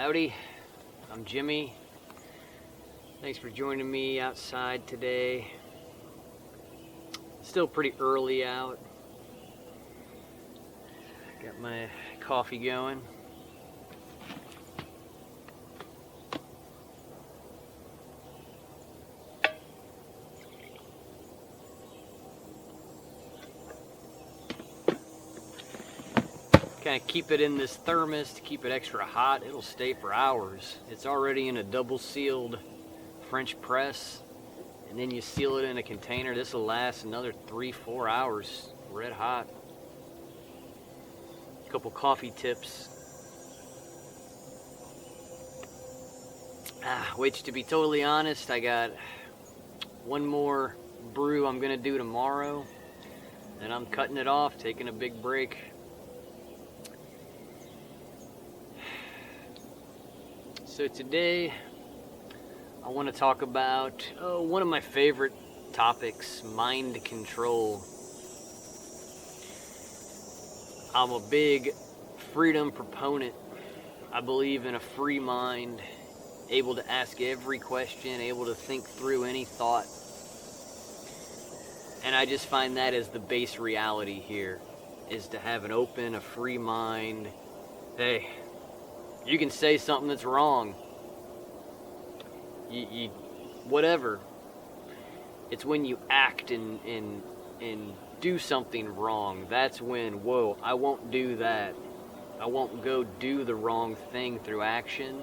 Howdy, I'm Jimmy. Thanks for joining me outside today. Still pretty early out. Got my coffee going. Kind of keep it in this thermos to keep it extra hot. It'll stay for hours. It's already in a double sealed French press, and then you seal it in a container. This will last another 3-4 hours, red hot. A couple coffee tips. Which, to be totally honest, I got one more brew I'm gonna do tomorrow. Then I'm cutting it off, taking a big break. So today, I want to talk about one of my favorite topics, mind control. I'm a big freedom proponent. I believe in a free mind, able to ask every question, able to think through any thought. And I just find that as the base reality here, is to have an open, a free mind. Hey, you can say something that's wrong. You whatever. It's when you act and do something wrong. That's when, whoa, I won't do that. I won't go do the wrong thing through action.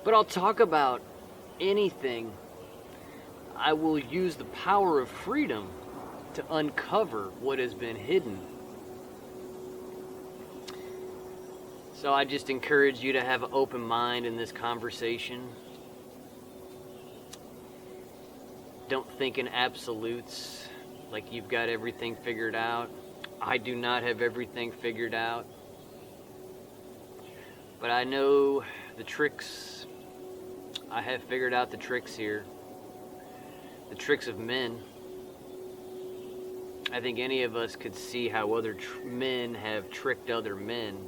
But I'll talk about anything. I will use the power of freedom to uncover what has been hidden. So I just encourage you to have an open mind in this conversation. Don't think in absolutes, like you've got everything figured out. I do not have everything figured out. But I know the tricks. I have figured out the tricks here. The tricks of men. I think any of us could see how other men have tricked other men.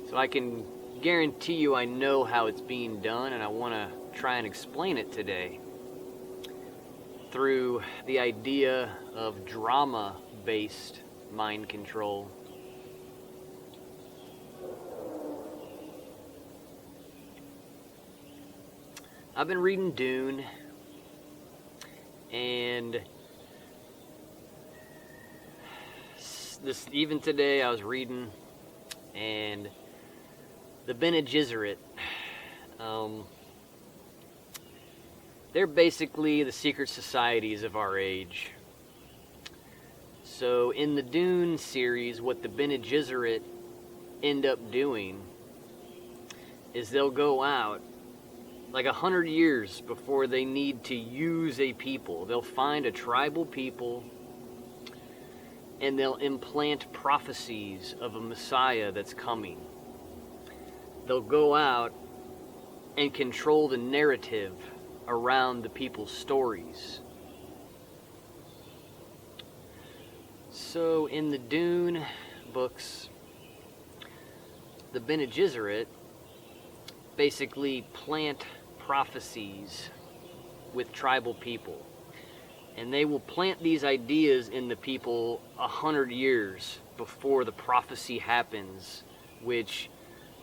So I can guarantee you I know how it's being done, and I want to try and explain it today through the idea of drama-based mind control. I've been reading Dune, and even today I was reading, and the Bene Gesserit, they're basically the secret societies of our age. So in the Dune series, what the Bene Gesserit end up doing is they'll go out like 100 years before they need to use a people. They'll find a tribal people and they'll implant prophecies of a Messiah that's coming. They'll go out and control the narrative around the people's stories. So in the Dune books, the Bene Gesserit basically plant prophecies with tribal people. And they will plant these ideas in the people 100 years before the prophecy happens, which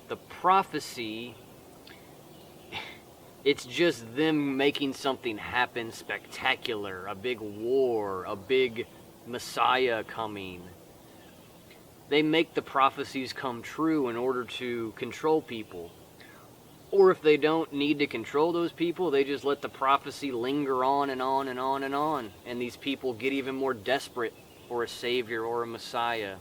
the prophecy, it's just them making something happen spectacular, a big war, a big Messiah coming. They make the prophecies come true in order to control people. Or if they don't need to control those people, they just let the prophecy linger on and on and on and on. And these people get even more desperate for a savior or a Messiah.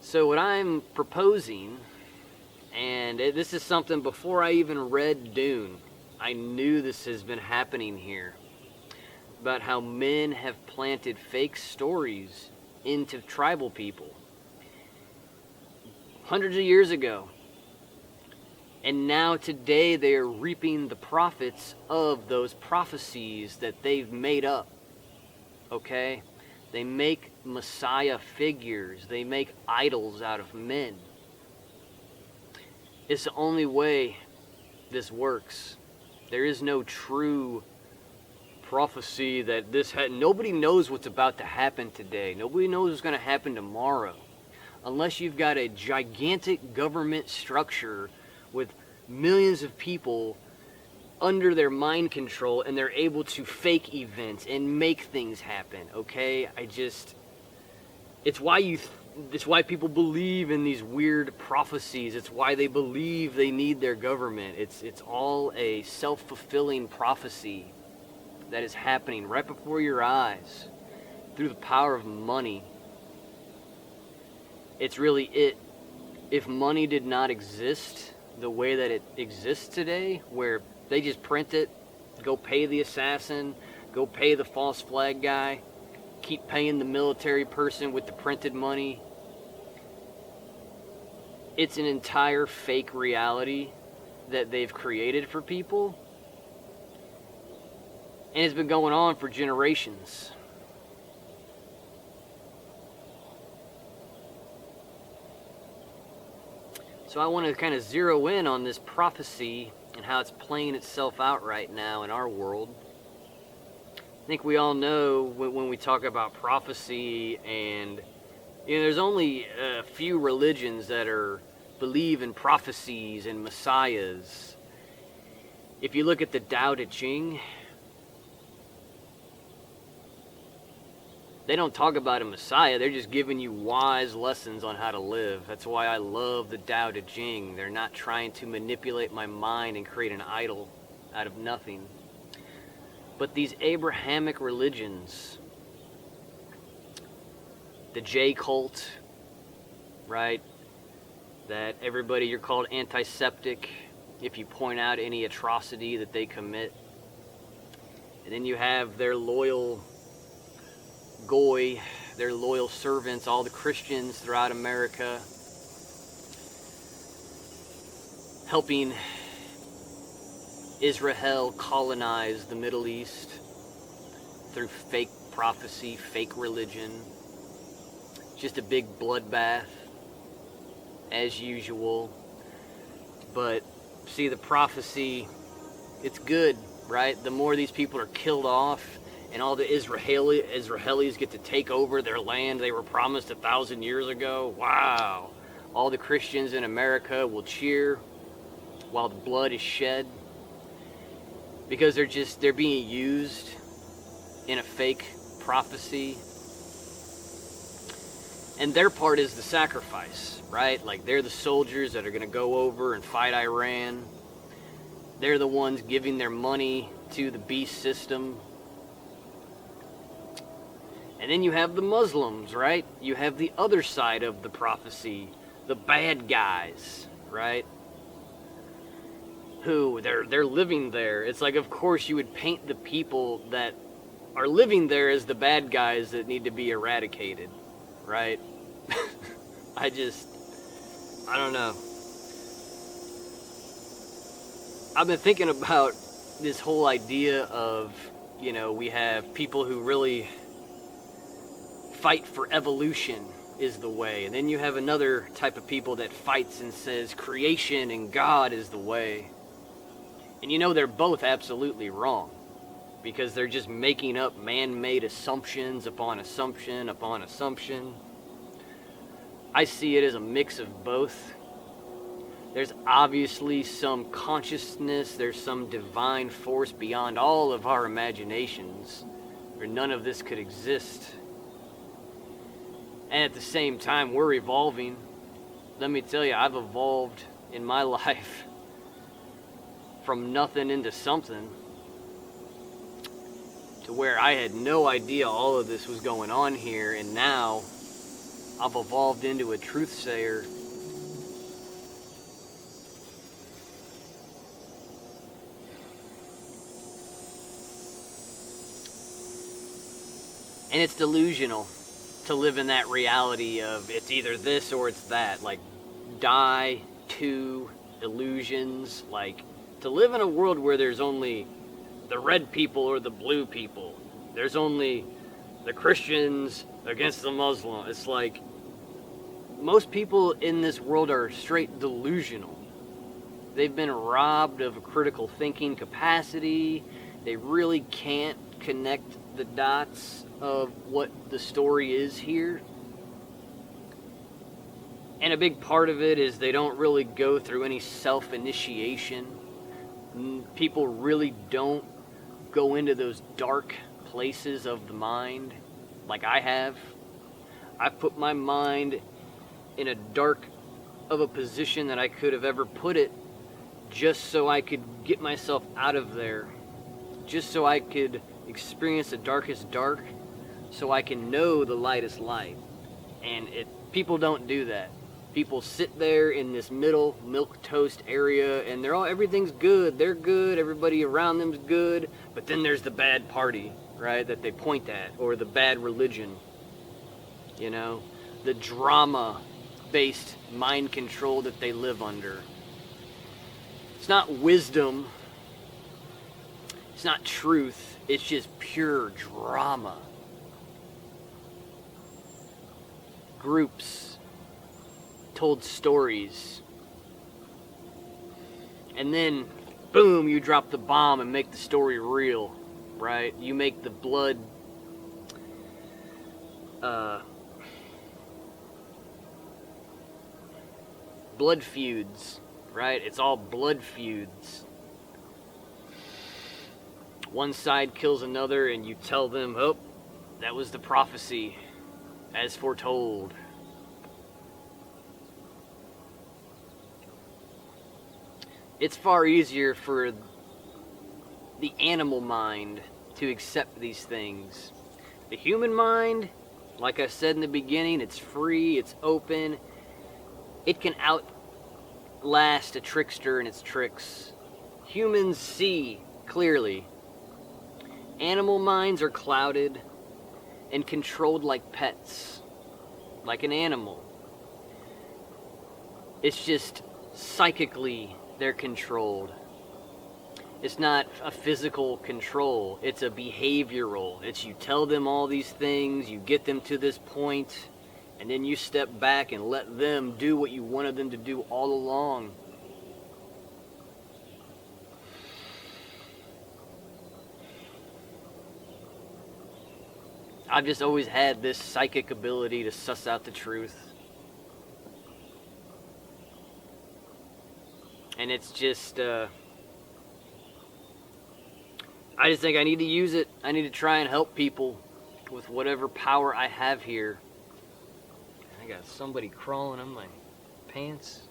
So what I'm proposing, and this is something before I even read Dune, I knew this has been happening here, about how men have planted fake stories into tribal people hundreds of years ago. And now today they are reaping the profits of those prophecies that they've made up. Okay? They make Messiah figures. They make idols out of men. It's the only way this works. There is no true prophecy that nobody knows what's about to happen today. Nobody knows what's going to happen tomorrow. Unless you've got a gigantic government structure with millions of people under their mind control, and they're able to fake events and make things happen, okay? It's why people believe in these weird prophecies. It's why they believe they need their government. It's all a self-fulfilling prophecy that is happening right before your eyes through the power of money. It's really it. If money did not exist the way that it exists today, where they just print it, go pay the assassin, go pay the false flag guy, keep paying the military person with the printed money. It's an entire fake reality that they've created for people. And it's been going on for generations. So I want to kind of zero in on this prophecy and how it's playing itself out right now in our world. I think we all know when we talk about prophecy, and there's only a few religions that believe in prophecies and messiahs. If you look at the Tao Te Ching, they don't talk about a messiah. They're just giving you wise lessons on how to live. That's why I love the Tao Te Ching. They're not trying to manipulate my mind and create an idol out of nothing. But these Abrahamic religions, the J cult, right? That everybody, you're called antiseptic if you point out any atrocity that they commit. And then you have their loyal Goy, their loyal servants, all the Christians throughout America, helping Israel colonize the Middle East through fake prophecy, fake religion. Just a big bloodbath, as usual. But see, the prophecy, it's good, right? The more these people are killed off, and all the Israelis get to take over their land they were promised 1,000 years ago. Wow. All the Christians in America will cheer while the blood is shed, because they're being used in a fake prophecy. And their part is the sacrifice, right? Like, they're the soldiers that are going to go over and fight Iran. They're the ones giving their money to the beast system. And then you have the Muslims, right? You have the other side of the prophecy, the bad guys, right? Who, they're living there. It's like, of course, you would paint the people that are living there as the bad guys that need to be eradicated, right? I don't know. I've been thinking about this whole idea of, we have people who really fight for evolution is the way. And then you have another type of people that fights and says creation and God is the way. And they're both absolutely wrong, because they're just making up man-made assumptions upon assumption upon assumption. I see it as a mix of both. There's obviously some consciousness, there's some divine force beyond all of our imaginations, or none of this could exist. And at the same time, we're evolving. Let me tell you, I've evolved in my life from nothing into something, to where I had no idea all of this was going on here, and now I've evolved into a truth-sayer. And it's delusional to live in that reality of it's either this or it's that. Like, die to illusions. Like, to live in a world where there's only the red people or the blue people. There's only the Christians against the Muslim. It's like, most people in this world are straight delusional. They've been robbed of a critical thinking capacity. They really can't connect the dots of what the story is here. And a big part of it is they don't really go through any self-initiation. People really don't go into those dark places of the mind like I have. I've put my mind in a dark of a position that I could have ever put it, just so I could get myself out of there, just so I could experience the darkest dark, so I can know the lightest light. And people don't do that. People sit there in this middle milquetoast area, and everything's good. They're good. Everybody around them's good. But then there's the bad party, right? That they point at, or the bad religion. You know, the drama-based mind control that they live under. It's not wisdom. It's not truth. It's just pure drama. Groups told stories, and then boom, you drop the bomb and make the story real, right? You make the blood feuds, right? It's all blood feuds. One side kills another, and you tell them, oh, that was the prophecy as foretold. It's far easier for the animal mind to accept these things. The human mind, like I said in the beginning, it's free, it's open. It can outlast a trickster and its tricks. Humans see clearly. Animal minds are clouded and controlled like pets, like an animal. It's just psychically they're controlled. It's not a physical control, it's a behavioral. It's you tell them all these things, you get them to this point, and then you step back and let them do what you wanted them to do all along. I've just always had this psychic ability to suss out the truth. And it's just, I just think I need to use it. I need to try and help people with whatever power I have here. I got somebody crawling on my pants.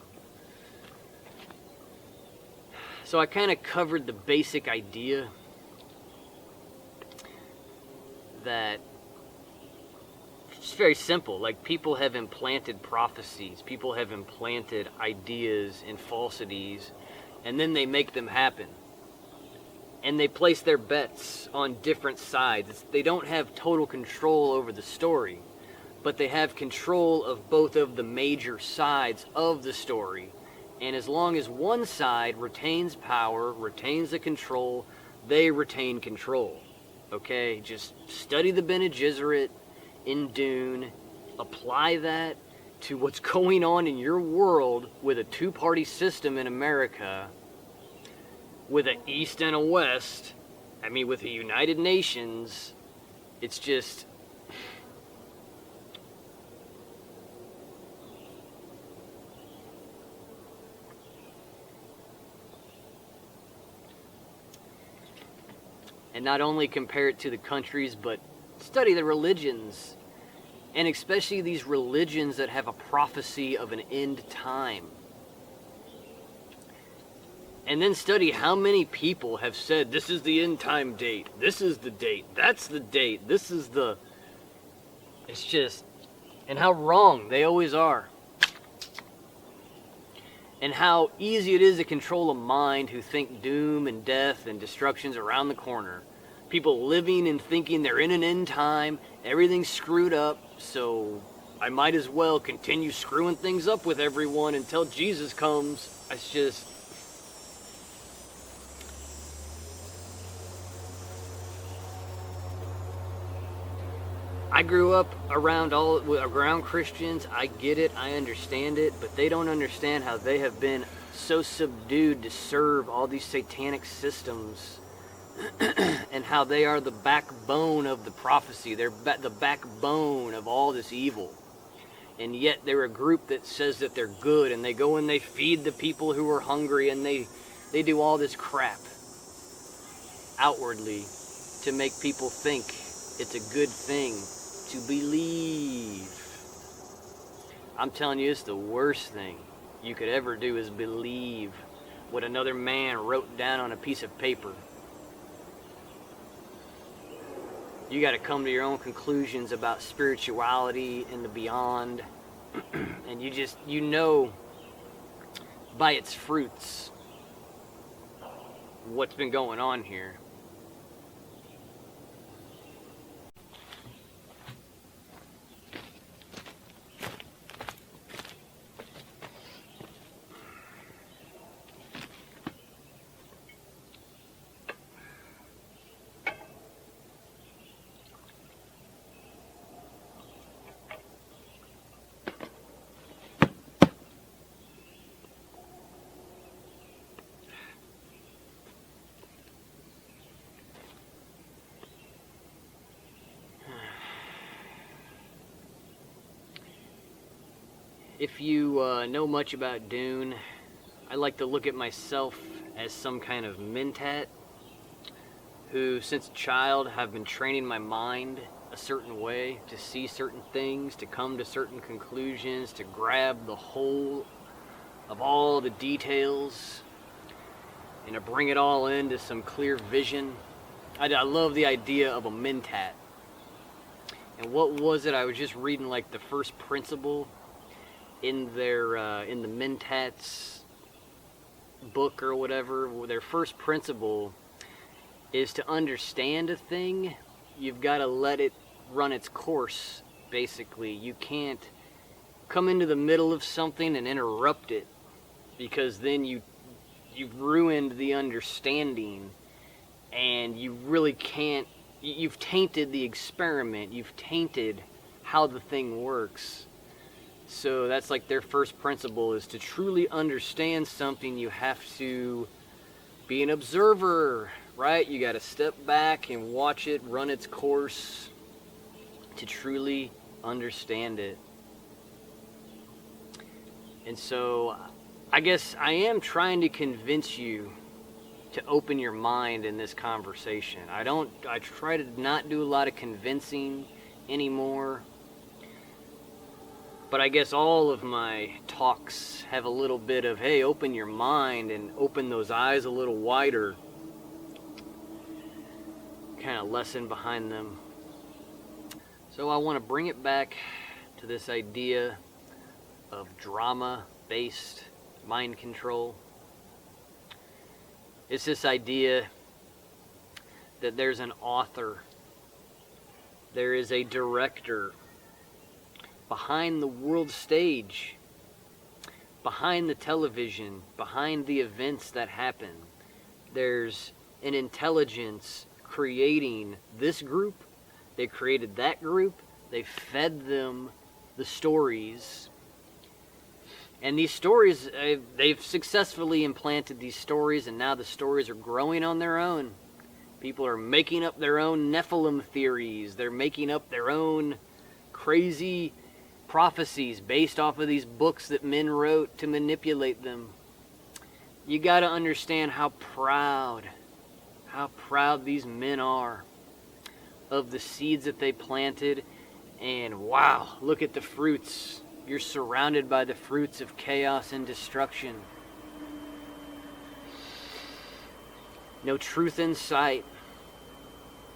So I kind of covered the basic idea that it's very simple. Like, people have implanted prophecies, people have implanted ideas and falsities, and then they make them happen. And they place their bets on different sides. They don't have total control over the story, but they have control of both of the major sides of the story. And as long as one side retains power, retains the control, they retain control. Okay, just study the Bene Gesserit in Dune, apply that to what's going on in your world with a two-party system in America, with an East and a West, with the United Nations. It's just... And not only compare it to the countries, but study the religions, and especially these religions that have a prophecy of an end time. And then study how many people have said, this is the end time date, this is the date, that's the date, this is the... It's just... And how wrong they always are. And how easy it is to control a mind who think doom and death and destruction's around the corner. People living and thinking they're in an end time, everything's screwed up, so I might as well continue screwing things up with everyone until Jesus comes. It's just... I grew up around Christians. I get it, I understand it, but they don't understand how they have been so subdued to serve all these satanic systems and how they are the backbone of the prophecy. They're the backbone of all this evil. And yet they're a group that says that they're good, and they go and they feed the people who are hungry, and they do all this crap outwardly to make people think it's a good thing to believe. I'm telling you, it's the worst thing you could ever do is believe what another man wrote down on a piece of paper. You got to come to your own conclusions about spirituality and the beyond. And you know by its fruits what's been going on here. If you know much about Dune, I like to look at myself as some kind of mentat who, since a child, have been training my mind a certain way to see certain things, to come to certain conclusions, to grab the whole of all the details, and to bring it all into some clear vision. I love the idea of a mentat. And what was it? I was just reading like the first principle in the Mentats book or whatever. Their first principle is to understand a thing, you've got to let it run its course, basically. You can't come into the middle of something and interrupt it, because then you've ruined the understanding, and you really can't, you've tainted the experiment, you've tainted how the thing works. So that's like their first principle, is to truly understand something, you have to be an observer, right? You got to step back and watch it run its course to truly understand it. And so I guess I am trying to convince you to open your mind in this conversation. I try to not do a lot of convincing anymore. But I guess all of my talks have a little bit of, hey, open your mind and open those eyes a little wider kind of lesson behind them. So I want to bring it back to this idea of drama-based mind control. It's this idea that there's an author, there is a director behind the world stage, behind the television, behind the events that happen. There's an intelligence creating this group. They created that group. They fed them the stories. And these stories, they've successfully implanted these stories, and now the stories are growing on their own. People are making up their own Nephilim theories. They're making up their own crazy prophecies based off of these books that men wrote to manipulate them. You got to understand how proud these men are of the seeds that they planted. And wow, look at the fruits. You're surrounded by the fruits of chaos and destruction. No truth in sight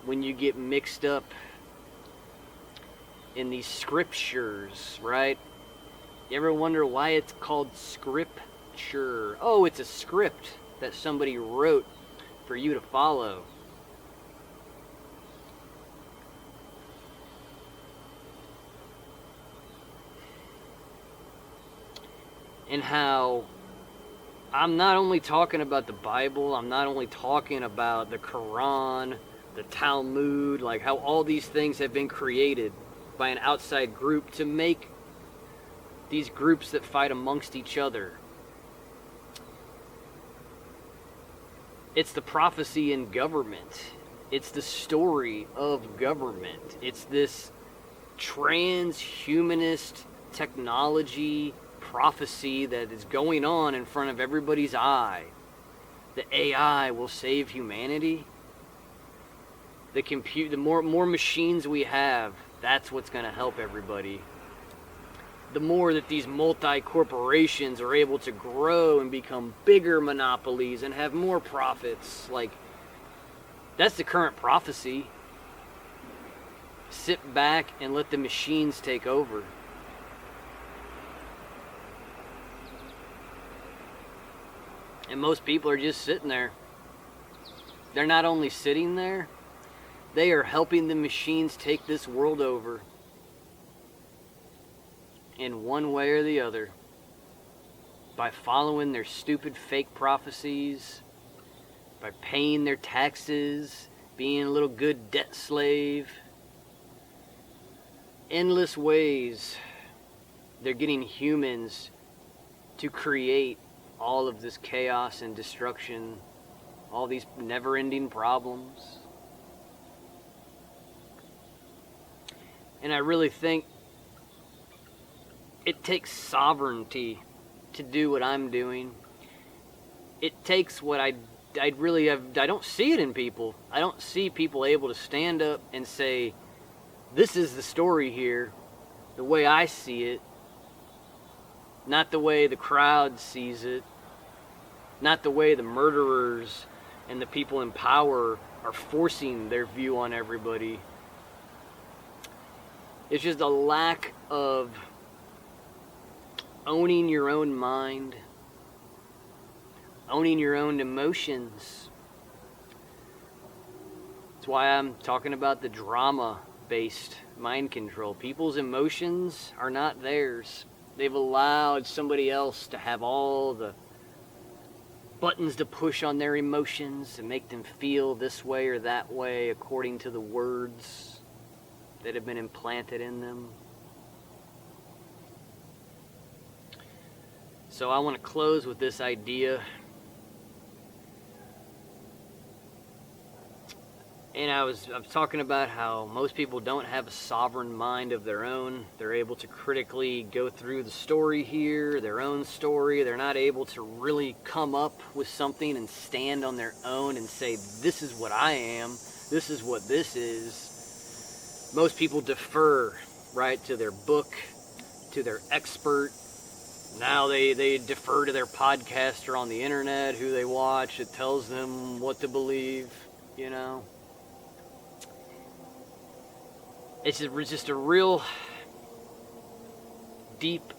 when you get mixed up in these scriptures, right? You ever wonder why it's called scripture? Oh, it's a script that somebody wrote for you to follow. And how I'm not only talking about the Bible, I'm not only talking about the Quran, the Talmud, like how all these things have been created by an outside group to make these groups that fight amongst each other. It's the prophecy in government. It's the story of government. It's this transhumanist technology prophecy that is going on in front of everybody's eye. The AI will save humanity. The more machines we have, that's what's going to help everybody. The more that these multi-corporations are able to grow and become bigger monopolies and have more profits, like, that's the current prophecy. Sit back and let the machines take over. And most people are just sitting there. They're not only sitting there, they are helping the machines take this world over in one way or the other, by following their stupid fake prophecies, by paying their taxes, being a little good debt slave. Endless ways they're getting humans to create all of this chaos and destruction, all these never-ending problems. And I really think it takes sovereignty to do what I'm doing. It takes what I don't see it in people. I don't see people able to stand up and say, this is the story here, the way I see it, not the way the crowd sees it, not the way the murderers and the people in power are forcing their view on everybody. It's just a lack of owning your own mind, owning your own emotions. That's why I'm talking about the drama-based mind control. People's emotions are not theirs. They've allowed somebody else to have all the buttons to push on their emotions and make them feel this way or that way according to the words that have been implanted in them. So I want to close with this idea. And I was talking about how most people don't have a sovereign mind of their own. They're able to critically go through the story here, their own story. They're not able to really come up with something and stand on their own and say, this is what I am, this is what this is. Most people defer, right, to their book, to their expert. Now they defer to their podcaster on the internet who they watch. It tells them what to believe, you know. It's just a real deep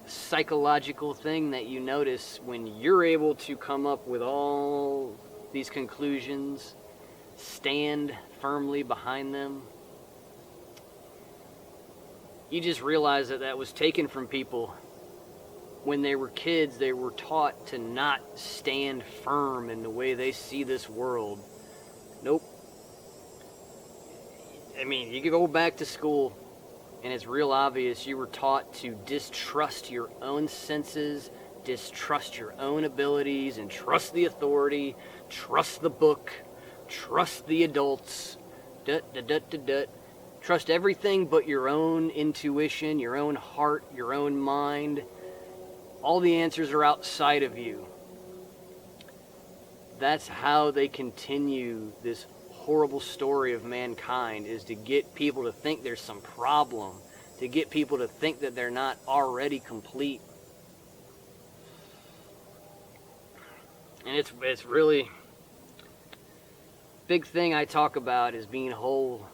psychological thing that you notice when you're able to come up with all these conclusions, stand firmly behind them. You just realize that that was taken from people. When they were kids, they were taught to not stand firm in the way they see this world. Nope. I mean, you could go back to school, and it's real obvious you were taught to distrust your own senses, distrust your own abilities, and trust the authority, trust the book, trust the adults, trust everything but your own intuition, your own heart, your own mind. All the answers are outside of you. That's how they continue this horrible story of mankind, is to get people to think there's some problem, to get people to think that they're not already complete. And it's really big thing I talk about is being whole.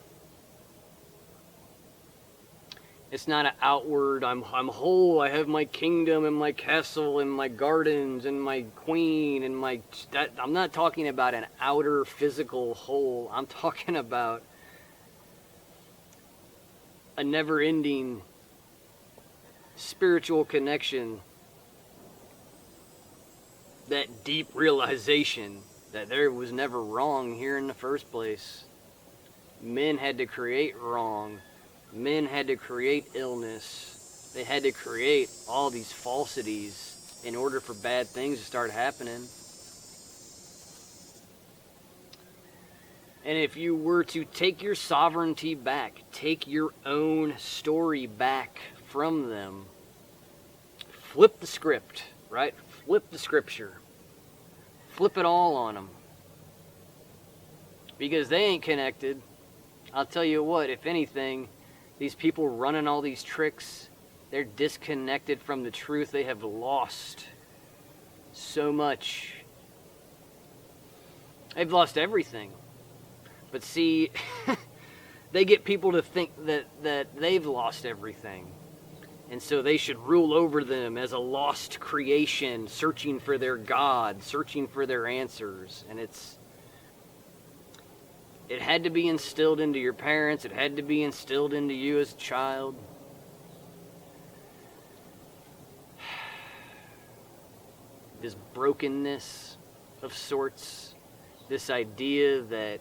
It's not an outward, I'm whole, I have my kingdom and my castle and my gardens and my queen and I'm not talking about an outer physical whole. I'm talking about a never-ending spiritual connection, that deep realization that there was never wrong here in the first place. Men had to create wrong. Men had to create illness. They had to create all these falsities in order for bad things to start happening. And if you were to take your sovereignty back, take your own story back from them, flip the script, right? Flip the scripture. Flip it all on them. Because they ain't connected. I'll tell you what, if anything, these people running all these tricks, they're disconnected from the truth. They have lost so much. They've lost everything. But see, they get people to think that they've lost everything. And so they should rule over them as a lost creation, searching for their God, searching for their answers. And it had to be instilled into your parents. It had to be instilled into you as a child. This brokenness of sorts, this idea that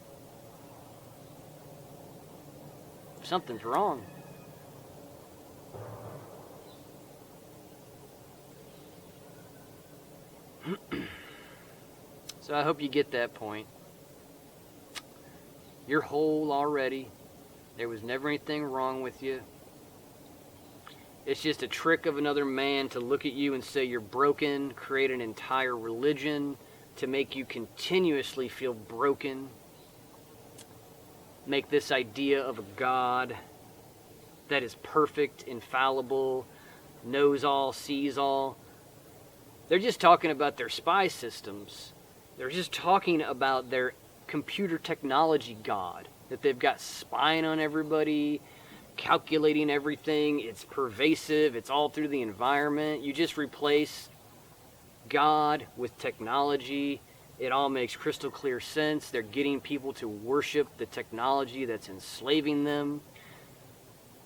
something's wrong. So I hope you get that point. You're whole already. There was never anything wrong with you. It's just a trick of another man to look at you and say you're broken, create an entire religion to make you continuously feel broken. Make this idea of a God that is perfect, infallible, knows all, sees all. They're just talking about their spy systems. They're just talking about their computer technology God, that they've got spying on everybody, calculating everything. It's pervasive. It's all through the environment. You just replace God with technology. It all makes crystal clear sense. They're getting people to worship the technology that's enslaving them.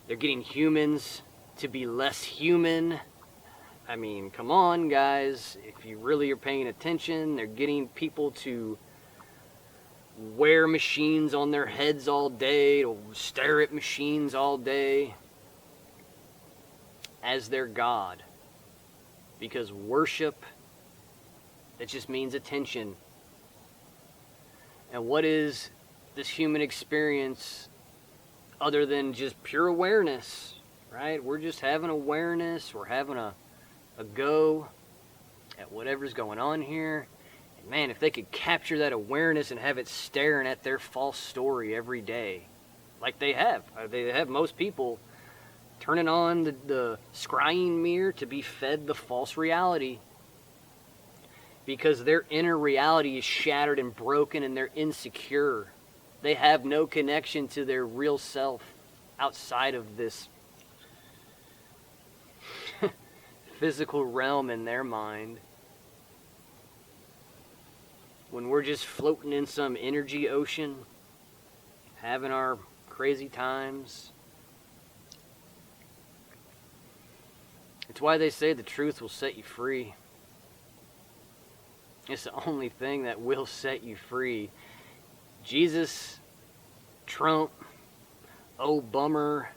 They're getting humans to be less human. I mean, come on, guys. If you really are paying attention, they're getting people to wear machines on their heads all day, to stare at machines all day as their God. Because worship, it just means attention. And what is this human experience other than just pure awareness, right? We're just having awareness. We're having a go at whatever's going on here. And man, if they could capture that awareness and have it staring at their false story every day, like they have most people turning on the scrying mirror to be fed the false reality. Because their inner reality is shattered and broken and they're insecure. They have no connection to their real self outside of this physical realm in their mind. When we're just floating in some energy ocean, having our crazy times. It's why they say the truth will set you free. It's the only thing that will set you free. Jesus, Trump, oh bummer,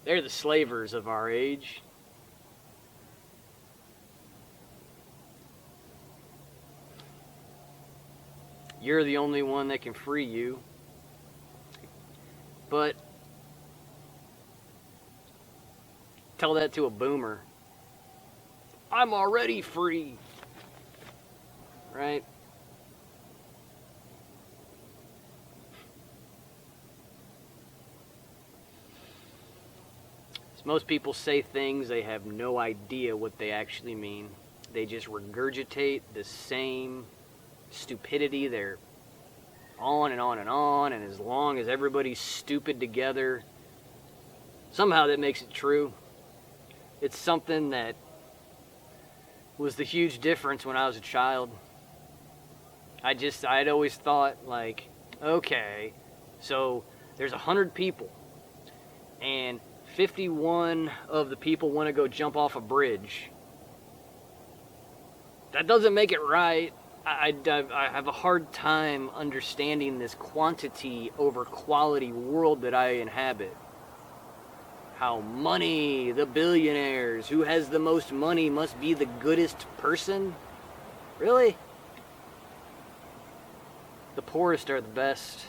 they're the slavers of our age. You're the only one that can free you. But tell that to a boomer. I'm already free. Right? So most people say things, they have no idea what they actually mean. They just regurgitate the same stupidity. They're on and on and on, and as long as everybody's stupid together, somehow that makes it true. It's something that was the huge difference when I was a child. I'd always thought, like, okay, so there's 100 people, and 51 of the people want to go jump off a bridge. That doesn't make it right. I have a hard time understanding this quantity over quality world that I inhabit. how money, the billionaires, who has the most money must be the goodest person. Really? The poorest are the best.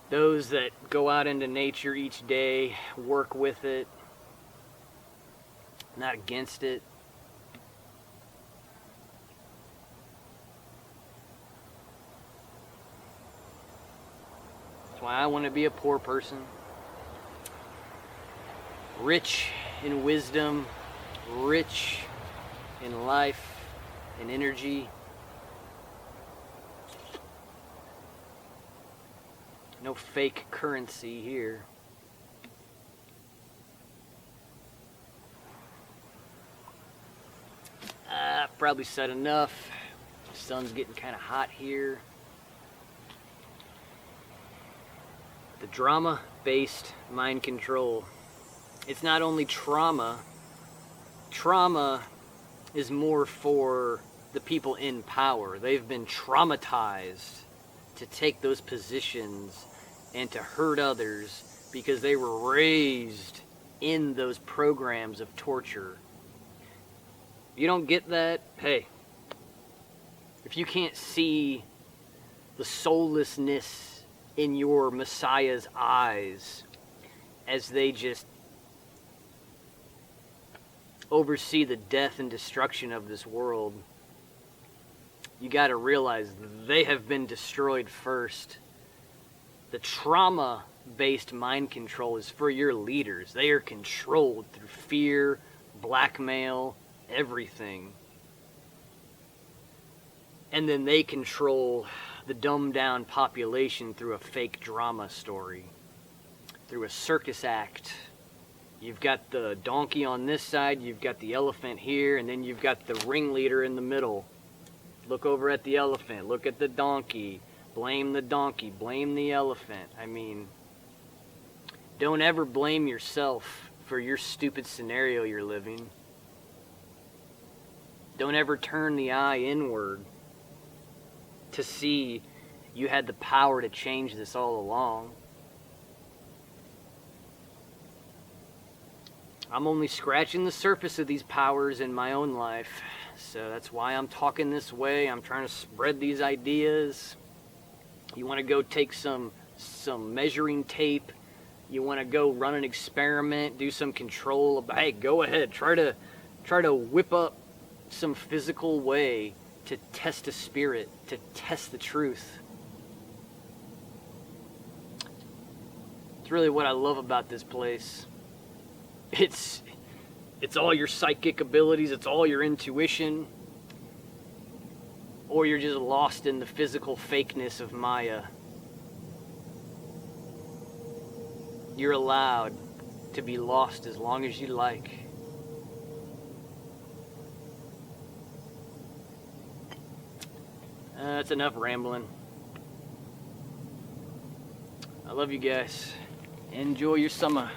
Those that go out into nature each day, work with it, not against it. That's why I want to be a poor person. Rich in wisdom, rich in life and energy. No fake currency here. I've probably said enough. The sun's getting kind of hot here. The drama-based mind control. It's not only trauma. Trauma is more for the people in power. They've been traumatized to take those positions and to hurt others because they were raised in those programs of torture. You don't get that? Hey, if you can't see the soullessness in your Messiah's eyes as they just oversee the death and destruction of this world, you got to realize they have been destroyed first. The trauma-based mind control is for your leaders. They are controlled through fear, blackmail, everything. And then they control the dumbed-down population through a fake drama story, through a circus act. You've got the donkey on this side, you've got the elephant here, and then you've got the ringleader in the middle. Look over at the elephant, look at the donkey, blame the donkey, blame the elephant. I mean, don't ever blame yourself for your stupid scenario you're living. Don't ever turn the eye inward to see you had the power to change this all along. I'm only scratching the surface of these powers in my own life. So that's why I'm talking this way. I'm trying to spread these ideas. You want to go take some measuring tape. You want to go run an experiment, do some control. Hey, go ahead. Try to whip up some physical way to test a spirit, to test the truth. It's really what I love about this place. It's all your psychic abilities, it's all your intuition, or you're just lost in the physical fakeness of Maya. You're allowed to be lost as long as you like. That's enough rambling. I love you guys. Enjoy your summer.